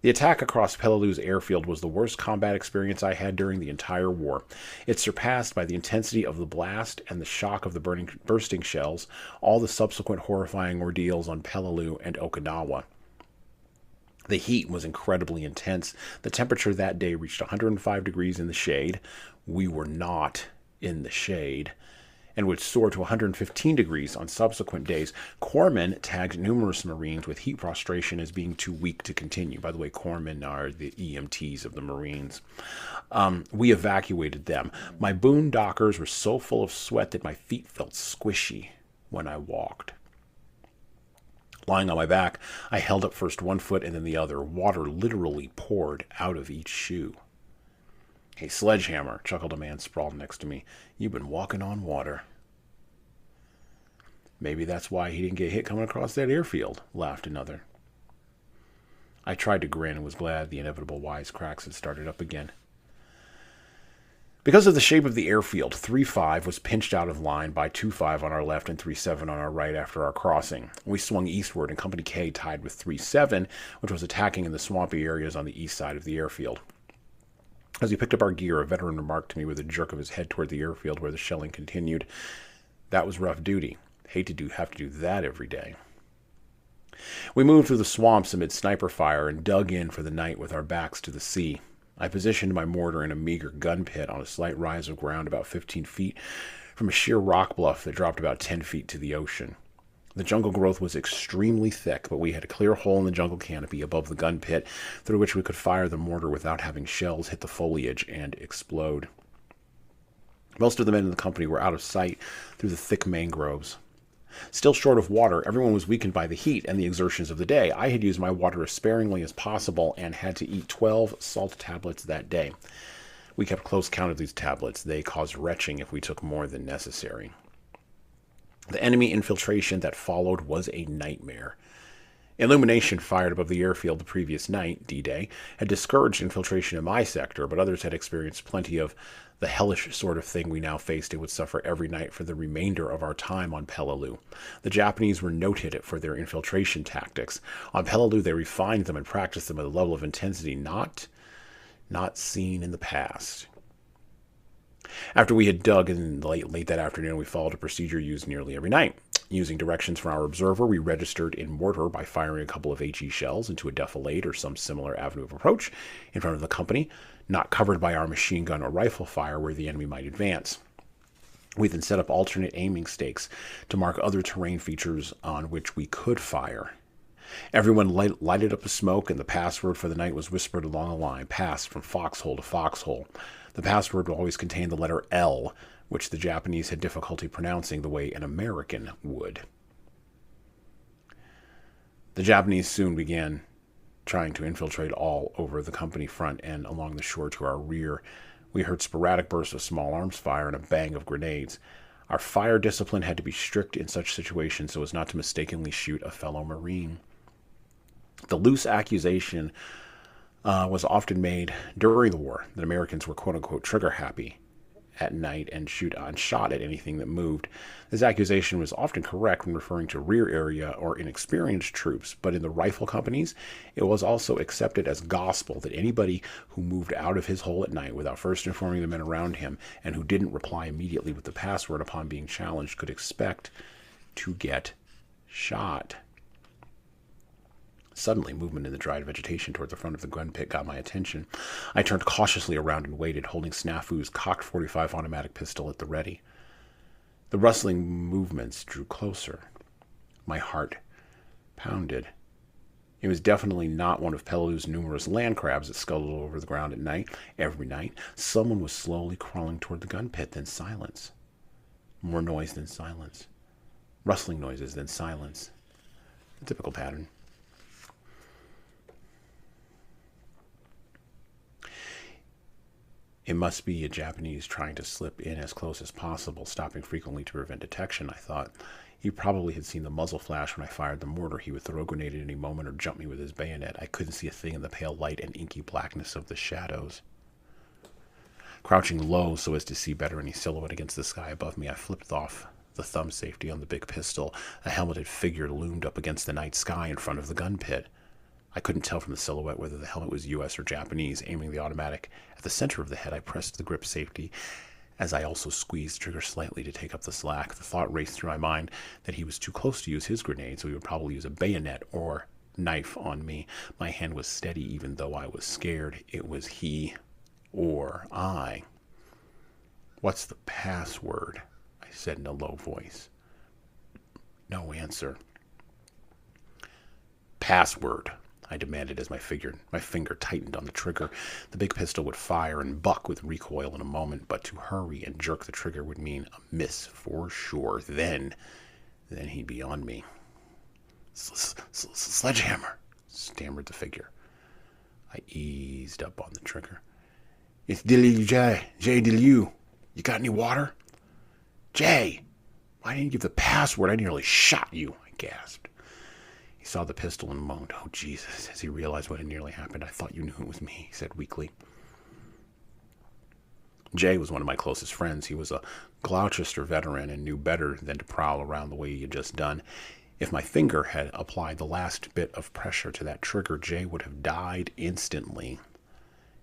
The attack across Peleliu's airfield was the worst combat experience I had during the entire war. It's surpassed by the intensity of the blast and the shock of the bursting shells, all the subsequent horrifying ordeals on Peleliu and Okinawa. The heat was incredibly intense. The temperature that day reached 105 degrees in the shade. We were not in the shade. And would soar to 115 degrees on subsequent days. Corpsmen tagged numerous Marines with heat prostration as being too weak to continue. By the way, corpsmen are the EMTs of the Marines. We evacuated them. My boondockers were so full of sweat that my feet felt squishy when I walked. Lying on my back, I held up first one foot and then the other. Water literally poured out of each shoe. "Hey, Sledgehammer," chuckled a man sprawled next to me. "You've been walking on water." "Maybe that's why he didn't get hit coming across that airfield," laughed another. I tried to grin and was glad the inevitable wisecracks had started up again. Because of the shape of the airfield, 3-5 was pinched out of line by 2-5 on our left and 3-7 on our right after our crossing. We swung eastward, and Company K tied with 3-7, which was attacking in the swampy areas on the east side of the airfield. As we picked up our gear, a veteran remarked to me with a jerk of his head toward the airfield where the shelling continued, "That was rough duty. Hate to have to do that every day." We moved through the swamps amid sniper fire and dug in for the night with our backs to the sea. I positioned my mortar in a meager gun pit on a slight rise of ground about 15 feet from a sheer rock bluff that dropped about 10 feet to the ocean. The jungle growth was extremely thick, but we had a clear hole in the jungle canopy above the gun pit through which we could fire the mortar without having shells hit the foliage and explode. Most of the men in the company were out of sight through the thick mangroves. Still short of water, everyone was weakened by the heat and the exertions of the day. I had used my water as sparingly as possible and had to eat 12 salt tablets that day. We kept close count of these tablets. They caused retching if we took more than necessary. The enemy infiltration that followed was a nightmare. Illumination fired above the airfield the previous night, D-Day, had discouraged infiltration in my sector, but others had experienced plenty of the hellish sort of thing we now faced and would suffer every night for the remainder of our time on Peleliu. The Japanese were noted for their infiltration tactics. On Peleliu, they refined them and practiced them at a level of intensity not seen in the past. After we had dug in late that afternoon, we followed a procedure used nearly every night. Using directions from our observer, we registered in mortar by firing a couple of HE shells into a defilade or some similar avenue of approach in front of the company, not covered by our machine gun or rifle fire where the enemy might advance. We then set up alternate aiming stakes to mark other terrain features on which we could fire. Everyone lighted up a smoke, and the password for the night was whispered along the line, pass from foxhole to foxhole. The password would always contain the letter L, which the Japanese had difficulty pronouncing the way an American would. The Japanese soon began trying to infiltrate all over the company front and along the shore to our rear. We heard sporadic bursts of small arms fire and a bang of grenades. Our fire discipline had to be strict in such situations so as not to mistakenly shoot a fellow Marine. The loose accusation was often made during the war that Americans were quote-unquote trigger-happy at night and shot at anything that moved. This accusation was often correct when referring to rear area or inexperienced troops, but in the rifle companies, it was also accepted as gospel that anybody who moved out of his hole at night without first informing the men around him and who didn't reply immediately with the password upon being challenged could expect to get shot. Suddenly, movement in the dried vegetation toward the front of the gun pit got my attention. I turned cautiously around and waited, holding Snafu's cocked .45 automatic pistol at the ready. The rustling movements drew closer. My heart pounded. It was definitely not one of Peleliu's numerous land crabs that scuttled over the ground at night. Every night, someone was slowly crawling toward the gun pit, then silence. More noise, then silence. Rustling noises, then silence. A typical pattern. It must be a Japanese trying to slip in as close as possible, stopping frequently to prevent detection, I thought. He probably had seen the muzzle flash when I fired the mortar. He would throw a grenade at any moment or jump me with his bayonet. I couldn't see a thing in the pale light and inky blackness of the shadows. Crouching low so as to see better any silhouette against the sky above me, I flipped off the thumb safety on the big pistol. A helmeted figure loomed up against the night sky in front of the gun pit. I couldn't tell from the silhouette whether the helmet was U.S. or Japanese. Aiming the automatic at the center of the head, I pressed the grip safety as I also squeezed the trigger slightly to take up the slack. The thought raced through my mind that he was too close to use his grenade, so he would probably use a bayonet or knife on me. My hand was steady even though I was scared. It was he or I. "What's the password?" I said in a low voice. No answer. "Password," I demanded as my finger tightened on the trigger. The big pistol would fire and buck with recoil in a moment, but to hurry and jerk the trigger would mean a miss for sure. Then he'd be on me. "Sledgehammer," stammered the figure. I eased up on the trigger. "It's Jay Deliu. You got any water?" "Jay, why didn't you give the password? I nearly shot you," I gasped. He saw the pistol and moaned, "Oh, Jesus," as he realized what had nearly happened. "I thought you knew it was me," he said weakly. Jay was one of my closest friends. He was a Gloucester veteran and knew better than to prowl around the way he had just done. If my finger had applied the last bit of pressure to that trigger, Jay would have died instantly.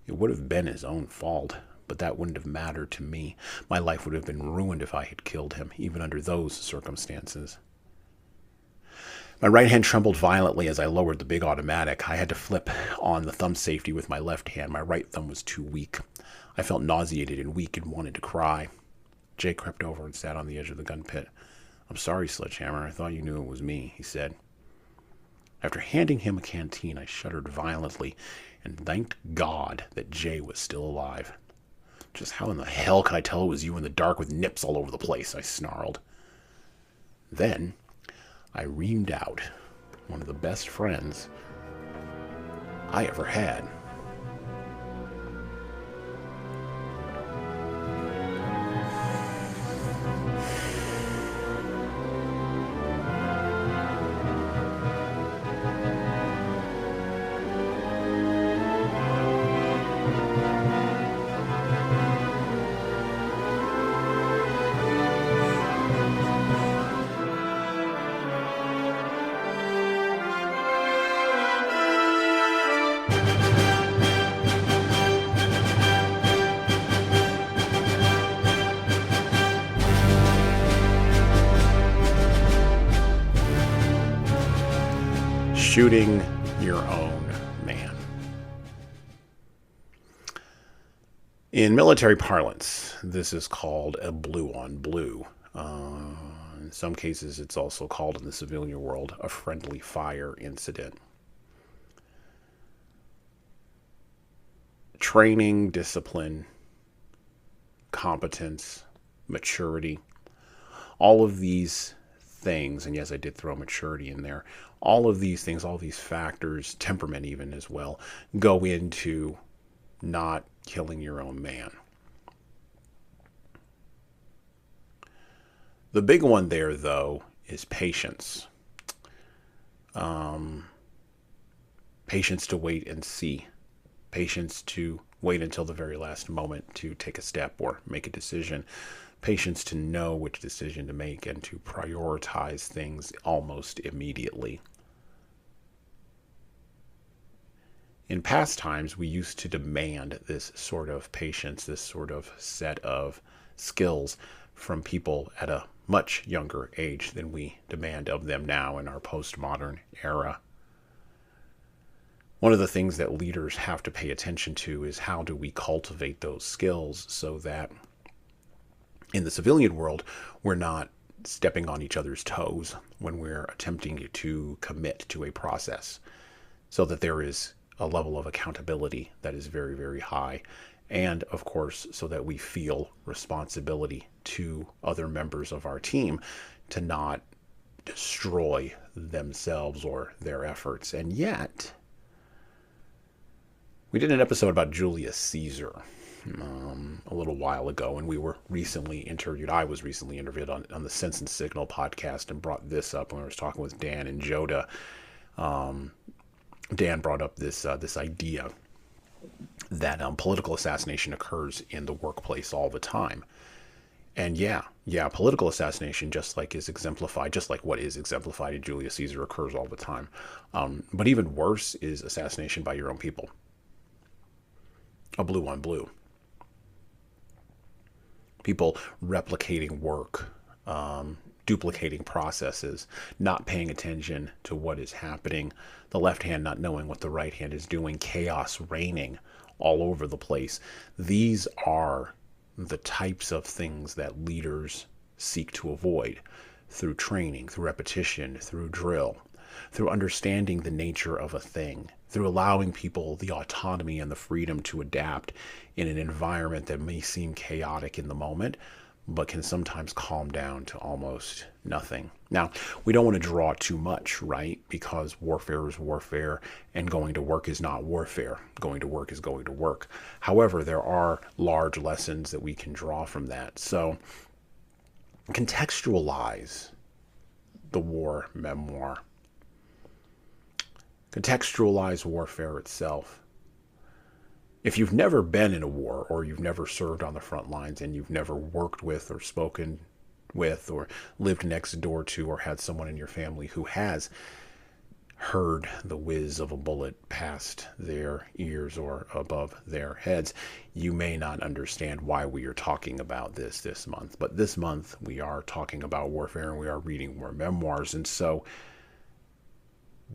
It would have been his own fault, but that wouldn't have mattered to me. My life would have been ruined if I had killed him, even under those circumstances. My right hand trembled violently as I lowered the big automatic. I had to flip on the thumb safety with my left hand. My right thumb was too weak. I felt nauseated and weak and wanted to cry. Jay crept over and sat on the edge of the gun pit. "I'm sorry, Sledgehammer. I thought you knew it was me," he said. After handing him a canteen, I shuddered violently and thanked God that Jay was still alive. "Just how in the hell could I tell it was you in the dark with nips all over the place?" I snarled. Then I reamed out one of the best friends I ever had. shooting your own man. In military parlance, this is called a blue on blue. In some cases, it's also called in the civilian world a friendly fire incident. Training, discipline, competence, maturity, all of these things, and yes, I did throw maturity in there, all of these things, all these factors, temperament even as well, go into not killing your own man. The big one there, though, is patience. Patience to wait and see. Patience to wait until the very last moment to take a step or make a decision. Patience to know which decision to make and to prioritize things almost immediately. In past times, we used to demand this sort of patience, this sort of set of skills from people at a much younger age than we demand of them now in our postmodern era. One of the things that leaders have to pay attention to is how do we cultivate those skills so that in the civilian world, we're not stepping on each other's toes when we're attempting to commit to a process, so that there is a level of accountability that is very, very high. And of course, so that we feel responsibility to other members of our team to not destroy themselves or their efforts. And yet, we did an episode about Julius Caesar a little while ago, and we were recently interviewed. I was recently interviewed on the Sense and Signal podcast and brought this up when I was talking with Dan and Joda. Dan brought up this idea that political assassination occurs in the workplace all the time. And yeah, political assassination, just like what is exemplified in Julius Caesar, occurs all the time. But even worse is assassination by your own people. A blue on blue. People replicating work, duplicating processes, not paying attention to what is happening, the left hand not knowing what the right hand is doing, chaos reigning all over the place. These are the types of things that leaders seek to avoid through training, through repetition, through drill, through understanding the nature of a thing, through allowing people the autonomy and the freedom to adapt in an environment that may seem chaotic in the moment, but can sometimes calm down to almost nothing. Now, we don't want to draw too much, right? Because warfare is warfare, and going to work is not warfare. Going to work is going to work. However, there are large lessons that we can draw from that. So, contextualize the war memoir. Contextualize warfare itself. If you've never been in a war, or you've never served on the front lines, and you've never worked with or spoken with or lived next door to or had someone in your family who has heard the whiz of a bullet past their ears or above their heads, you may not understand why we are talking about this month. But this month we are talking about warfare, and we are reading war memoirs. And so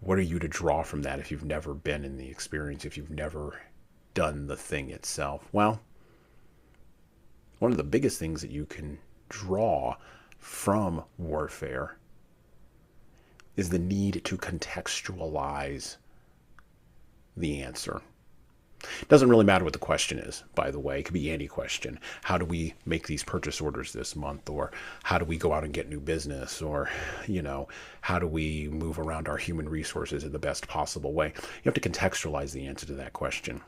what are you to draw from that if you've never been in the experience, if you've never done the thing itself? Well, one of the biggest things that you can draw from warfare is the need to contextualize the answer. It doesn't really matter what the question is, by the way. It could be any question. How do we make these purchase orders this month? Or how do we go out and get new business? Or, how do we move around our human resources in the best possible way? You have to contextualize the answer to that question.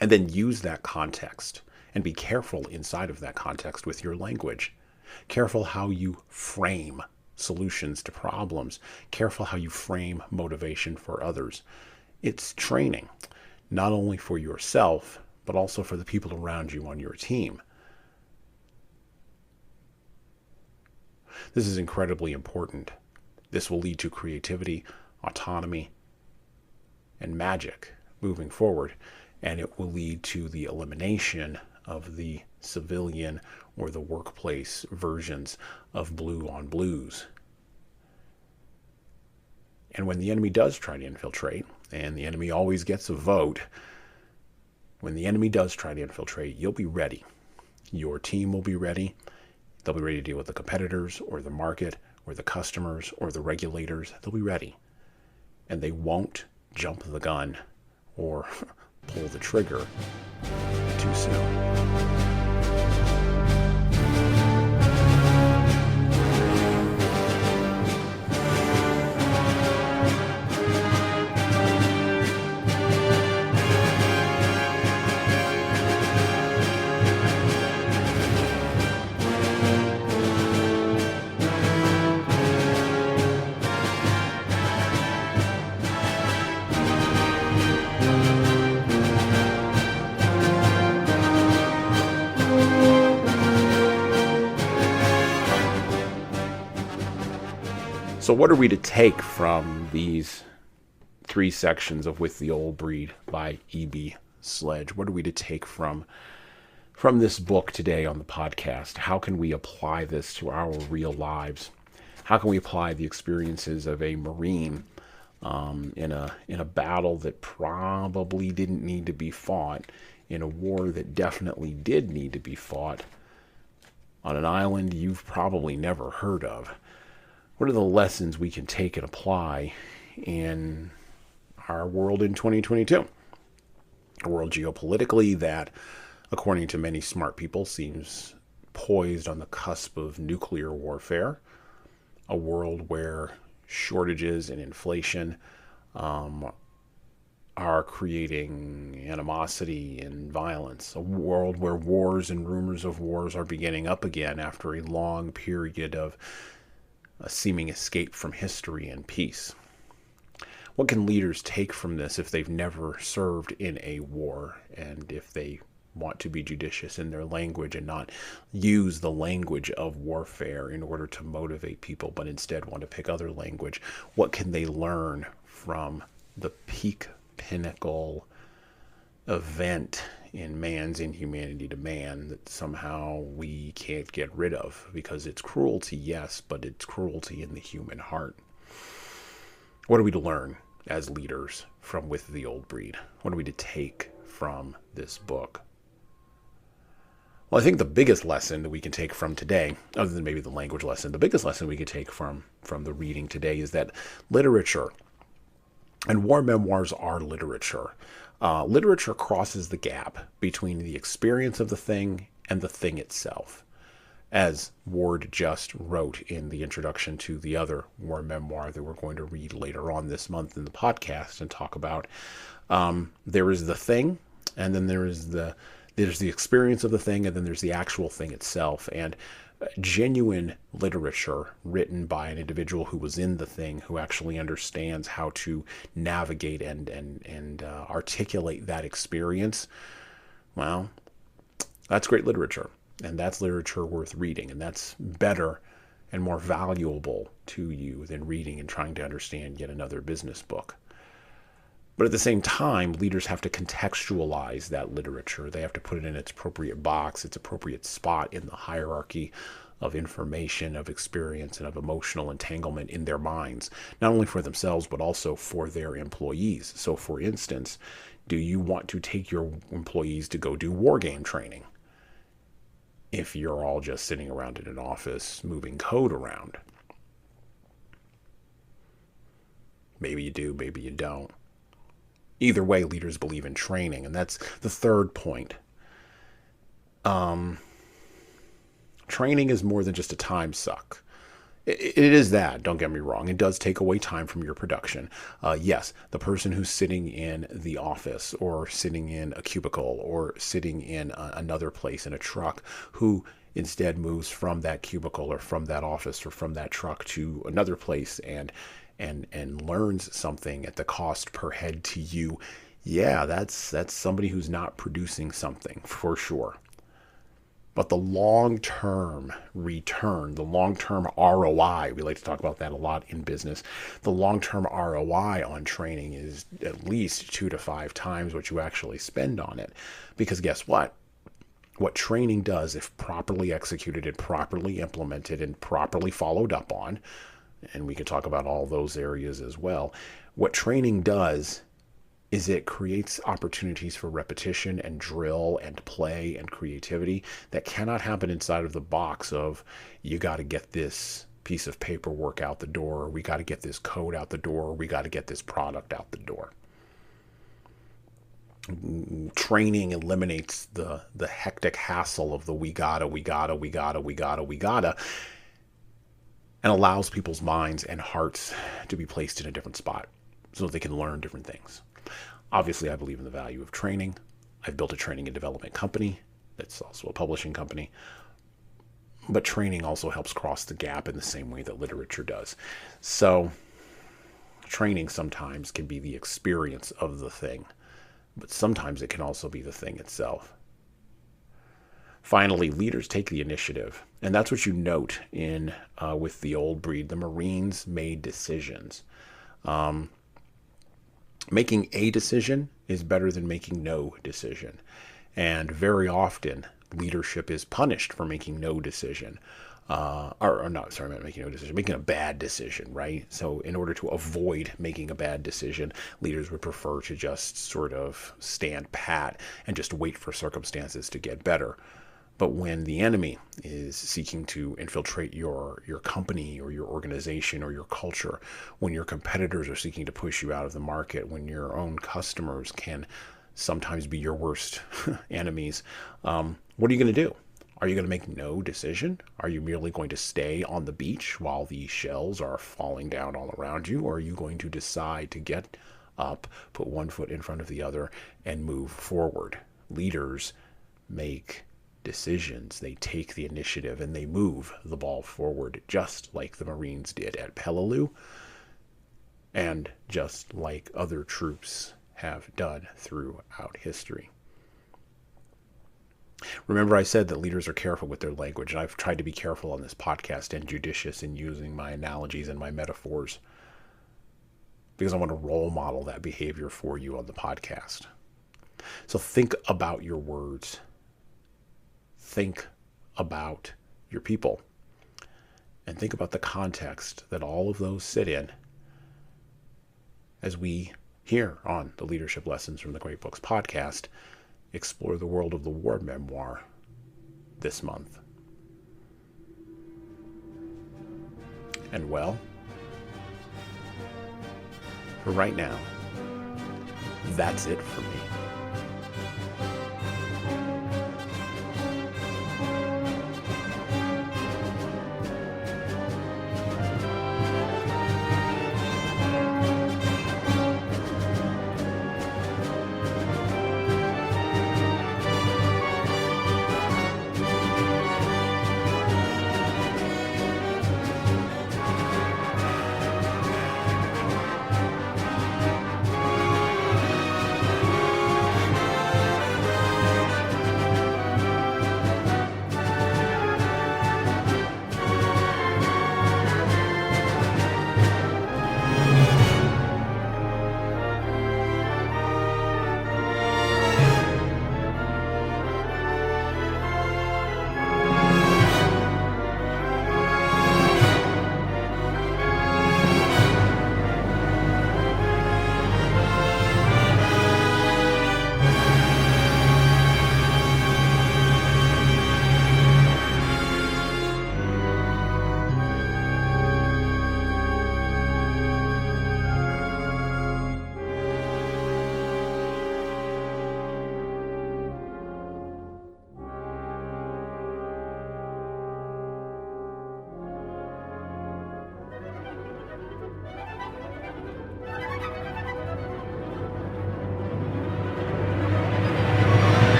And then use that context and be careful inside of that context with your language. Careful how you frame solutions to problems. Careful how you frame motivation for others. It's training, not only for yourself, but also for the people around you on your team. This is incredibly important. This will lead to creativity, autonomy, and magic moving forward. And it will lead to the elimination of the civilian or the workplace versions of blue on blues. And when the enemy does try to infiltrate, and the enemy always gets a vote, when the enemy does try to infiltrate, you'll be ready. Your team will be ready. They'll be ready to deal with the competitors or the market or the customers or the regulators. They'll be ready. And they won't jump the gun or pull the trigger too soon. So what are we to take from these 3 sections of With the Old Breed by E.B. Sledge? What are we to take from this book today on the podcast? How can we apply this to our real lives? How can we apply the experiences of a Marine in a battle that probably didn't need to be fought, in a war that definitely did need to be fought, on an island you've probably never heard of? What are the lessons we can take and apply in our world in 2022? A world geopolitically that, according to many smart people, seems poised on the cusp of nuclear warfare. A world where shortages and inflation are creating animosity and violence. A world where wars and rumors of wars are beginning up again after a long period of a seeming escape from history and peace. What can leaders take from this if they've never served in a war, and if they want to be judicious in their language and not use the language of warfare in order to motivate people, but instead want to pick other language? What can they learn from the peak pinnacle event in man's inhumanity to man that somehow we can't get rid of? Because it's cruelty, yes, but it's cruelty in the human heart. What are we to learn as leaders from With the Old Breed? What are we to take from this book? Well, I think the biggest lesson that we can take from today, other than maybe the language lesson, the biggest lesson we can take from the reading today is that literature, and war memoirs are literature. Literature crosses the gap between the experience of the thing and the thing itself. As Ward just wrote in the introduction to the other war memoir that we're going to read later on this month in the podcast and talk about, there is the thing, and then there's the experience of the thing, and then there's the actual thing itself. And genuine literature written by an individual who was in the thing, who actually understands how to navigate and articulate that experience, well, that's great literature. And that's literature worth reading. And that's better and more valuable to you than reading and trying to understand yet another business book. But at the same time, leaders have to contextualize that literature. They have to put it in its appropriate box, its appropriate spot in the hierarchy of information, of experience, and of emotional entanglement in their minds, not only for themselves, but also for their employees. So, for instance, do you want to take your employees to go do war game training if you're all just sitting around in an office moving code around? Maybe you do, maybe you don't. Either way, leaders believe in training, and that's the third point. Training is more than just a time suck. It is that, don't get me wrong. It does take away time from your production. Yes, the person who's sitting in the office or sitting in a cubicle or sitting in another place in a truck, who instead moves from that cubicle or from that office or from that truck to another place and learns something at the cost per head to you, yeah, that's somebody who's not producing something for sure. But the long-term return, the long-term ROI, we like to talk about that a lot in business, the long-term ROI on training is at least 2 to 5 times what you actually spend on it. Because guess what? What training does, if properly executed and properly implemented and properly followed up on, And we could talk about all those areas as well. What training does is it creates opportunities for repetition and drill and play and creativity that cannot happen inside of the box of, you got to get this piece of paperwork out the door, or we got to get this code out the door, or we got to get this product out the door. Training eliminates the hectic hassle of the we gotta, and allows people's minds and hearts to be placed in a different spot so they can learn different things. Obviously, I believe in the value of training. I've built a training and development company that's also a publishing company. But training also helps cross the gap in the same way that literature does. So training sometimes can be the experience of the thing, but sometimes it can also be the thing itself. Finally, leaders take the initiative, and that's what you note in with the old breed. The Marines made decisions. Making a decision is better than making no decision, and very often leadership is punished for making no decision. Making a bad decision, right? So in order to avoid making a bad decision, leaders would prefer to just sort of stand pat and just wait for circumstances to get better. But when the enemy is seeking to infiltrate your company or your organization or your culture, when your competitors are seeking to push you out of the market, when your own customers can sometimes be your worst enemies, what are you going to do? Are you going to make no decision? Are you merely going to stay on the beach while the shells are falling down all around you? Or are you going to decide to get up, put one foot in front of the other, and move forward? Leaders make decisions. They take the initiative and they move the ball forward, just like the Marines did at Peleliu, and just like other troops have done throughout history. Remember, I said that leaders are careful with their language, and I've tried to be careful on this podcast and judicious in using my analogies and my metaphors because I want to role model that behavior for you on the podcast. So think about your words. Think about your people. And think about the context that all of those sit in as we, here on the Leadership Lessons from the Great Books podcast, explore the world of the war memoir this month. And well, for right now, that's it for me.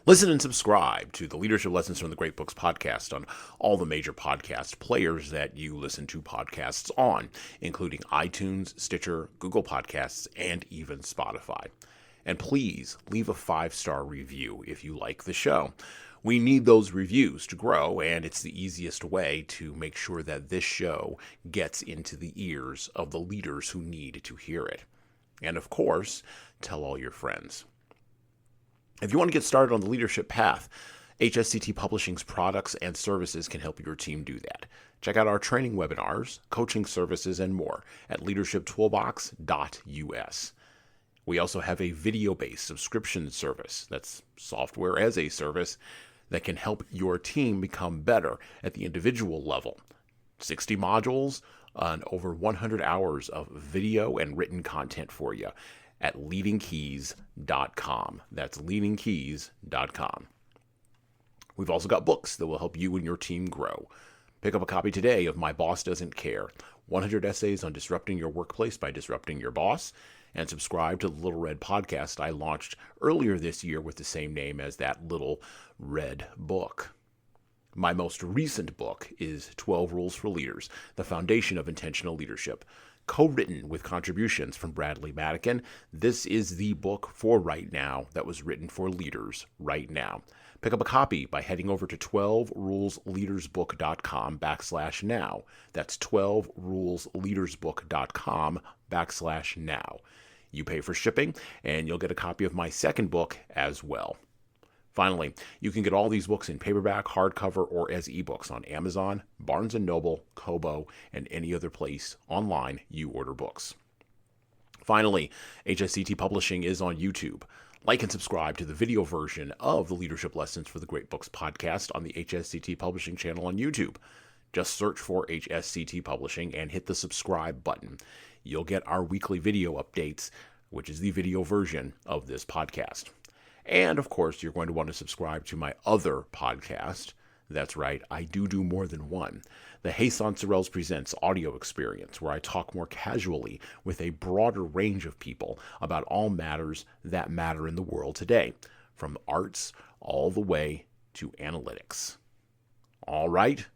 Listen and subscribe to the Leadership Lessons from the Great Books podcast on all the major podcast players that you listen to podcasts on, including iTunes, Stitcher, Google Podcasts, and even Spotify. And please leave a 5-star review if you like the show. We need those reviews to grow, and it's the easiest way to make sure that this show gets into the ears of the leaders who need to hear it. And of course, tell all your friends. If you want to get started on the leadership path, HSCT Publishing's products and services can help your team do that. Check out our training webinars, coaching services, and more at leadershiptoolbox.us. We also have a video-based subscription service, that's software as a service, that can help your team become better at the individual level. 60 modules and over 100 hours of video and written content for you at leadingkeys.com. That's leadingkeys.com. We've also got books that will help you and your team grow. Pick up a copy today of My Boss Doesn't Care, 100 essays on disrupting your workplace by disrupting your boss, and subscribe to the Little Red podcast I launched earlier this year with the same name as that Little Red book. My most recent book is 12 Rules for Leaders, the Foundation of Intentional Leadership. Co-written with contributions from Bradley Madigan, this is the book for right now that was written for leaders right now. Pick up a copy by heading over to 12rulesleadersbook.com/now. That's 12rulesleadersbook.com/now. You pay for shipping, and you'll get a copy of my second book as well. Finally, you can get all these books in paperback, hardcover, or as ebooks on Amazon, Barnes & Noble, Kobo, and any other place online you order books. Finally, HSCT Publishing is on YouTube. Like and subscribe to the video version of the Leadership Lessons for the Great Books podcast on the HSCT Publishing channel on YouTube. Just search for HSCT Publishing and hit the subscribe button. You'll get our weekly video updates, which is the video version of this podcast. And, of course, you're going to want to subscribe to my other podcast. That's right, I do more than one. The Jesan Sorrells Presents audio experience, where I talk more casually with a broader range of people about all matters that matter in the world today, from arts all the way to analytics. All right,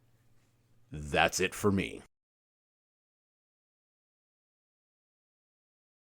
that's it for me.